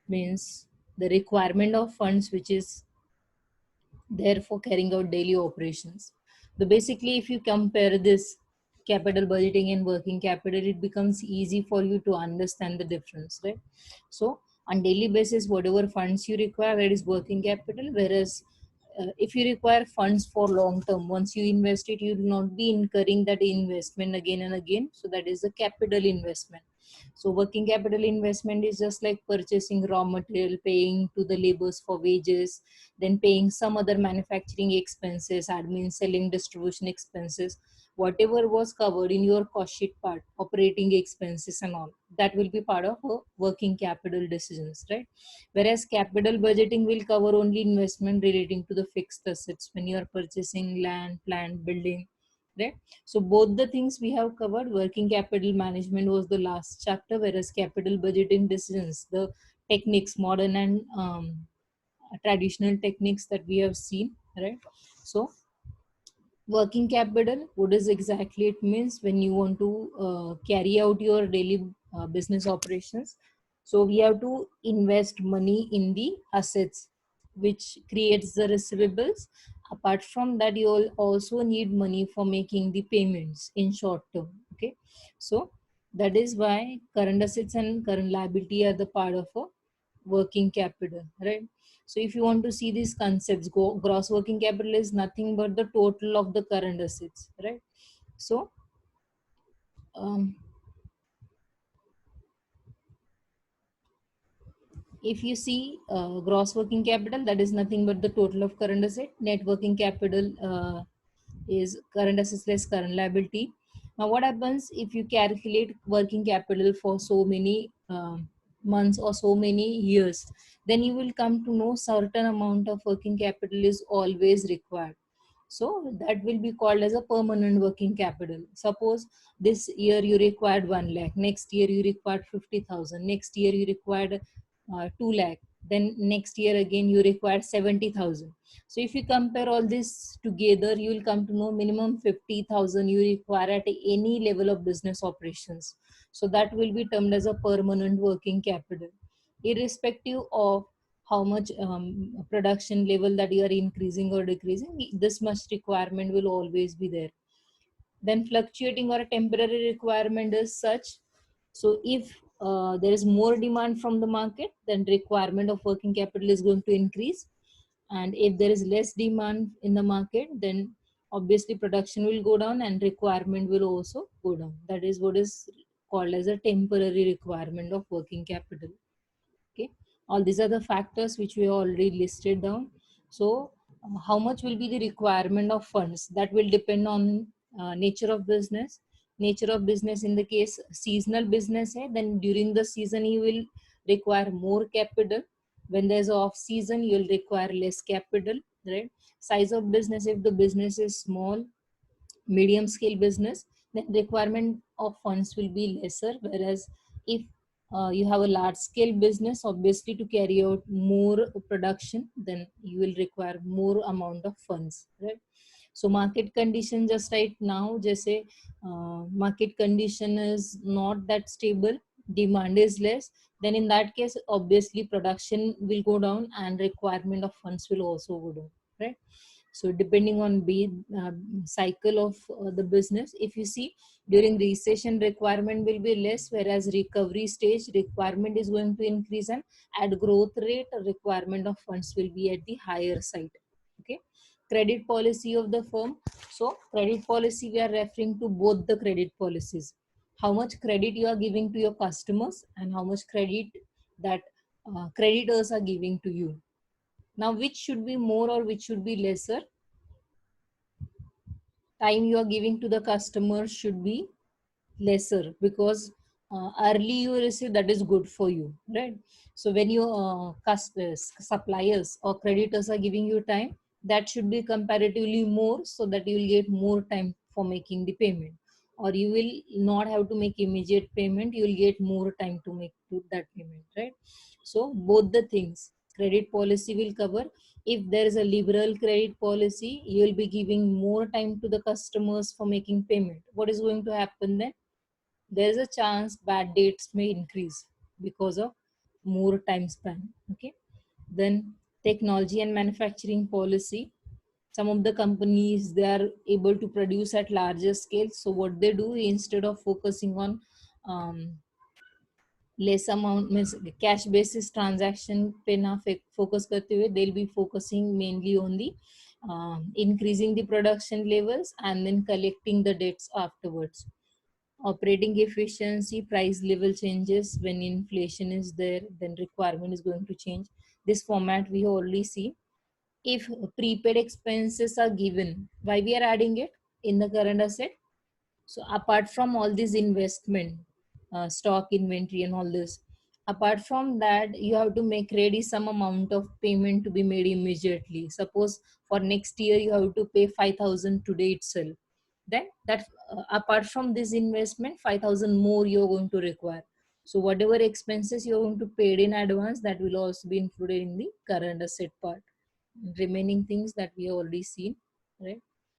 means the requirement of funds which is there for carrying out daily operations. So basically, if you compare this capital budgeting and working capital, it becomes easy for you to understand the difference, right? So on daily basis, whatever funds you require, that is working capital. Whereas if you require funds for long term, once you invest it, you will not be incurring that investment again and again. So that is the capital investment. So working capital investment is just like purchasing raw material, paying to the laborers for wages, then paying some other manufacturing expenses, admin, selling, distribution expenses, whatever was covered in your cost sheet part, operating expenses and all, that will be part of a working capital decisions, right? Whereas capital budgeting will cover only investment relating to the fixed assets when you are purchasing land, plant, building, right? So both the things we have covered. Working capital management was the last chapter, whereas capital budgeting decisions, the techniques, modern and traditional techniques that we have seen, right? So working capital, what is exactly it means when you want to carry out your daily business operations. So we have to invest money in the assets which creates the receivables. Apart from that, you will also need money for making the payments in short term. Okay, so that is why current assets and current liability are the part of a working capital, right? So if you want to see these concepts, gross working capital is nothing but the total of the current assets, right? So um, if you see gross working capital, that is nothing but the total of current asset. Net working capital is current assets less current liability. Now what happens if you calculate working capital for so many months or so many years, then you will come to know certain amount of working capital is always required. So that will be called as a permanent working capital. Suppose this year you required 1 lakh, next year you required 50,000, next year you required 2 lakh, then next year again you required 70,000. So if you compare all this together, you will come to know minimum 50,000 you require at any level of business operations. So that will be termed as a permanent working capital, irrespective of how much production level that you are increasing or decreasing. This much requirement will always be there. Then fluctuating or a temporary requirement is such. So if there is more demand from the market, then requirement of working capital is going to increase. And if there is less demand in the market, then obviously production will go down and requirement will also go down. That is what is called as a temporary requirement of working capital. Okay, all these are the factors which we already listed down. So how much will be the requirement of funds, that will depend on nature of business. Nature of business, in the case seasonal business hai, then during the season you will require more capital. When there's off season, you'll require less capital, right? Size of business, if the business is small, medium scale business, then requirement of funds will be lesser. Whereas if you have a large scale business, obviously to carry out more production, then you will require more amount of funds, right? So market condition, just right now, just say market condition is not that stable, demand is less, then in that case obviously production will go down and requirement of funds will also go down, right? So depending on cycle of the business, if you see during recession requirement will be less, whereas recovery stage requirement is going to increase, and at growth rate requirement of funds will be at the higher side. Okay, credit policy of the firm. So credit policy, we are referring to both the credit policies, how much credit you are giving to your customers and how much credit that creditors are giving to you. Now which should be more or which should be lesser? Time you are giving to the customer should be lesser, because early you receive, that is good for you, right? So when your customers, suppliers or creditors are giving you time, that should be comparatively more, so that you will get more time for making the payment. Or you will not have to make immediate payment, you will get more time to make that payment, right? So both the things credit policy will cover. If there is a liberal credit policy, you will be giving more time to the customers for making payment. What is going to happen then? There is a chance bad dates may increase because of more time span. Okay. Then technology and manufacturing policy. Some of the companies, they are able to produce at larger scale, so what they do, instead of focusing on less amount, means cash basis transaction पे ना focus करते हुए, they'll be focusing mainly on the increasing the production levels and then collecting the debts afterwards. Operating efficiency, price level changes when inflation is there, then requirement is going to change. This format we already see. If prepaid expenses are given, why we are adding it in the current asset? So apart from all this investment, stock inventory and all this, apart from that, you have to make ready some amount of payment to be made immediately. Suppose for next year you have to pay 5,000 today itself. Then that apart from this investment, 5,000 more you're going to require. So whatever expenses you're going to pay in advance, that will also be included in the current asset part. Remaining things that we have already seen, right?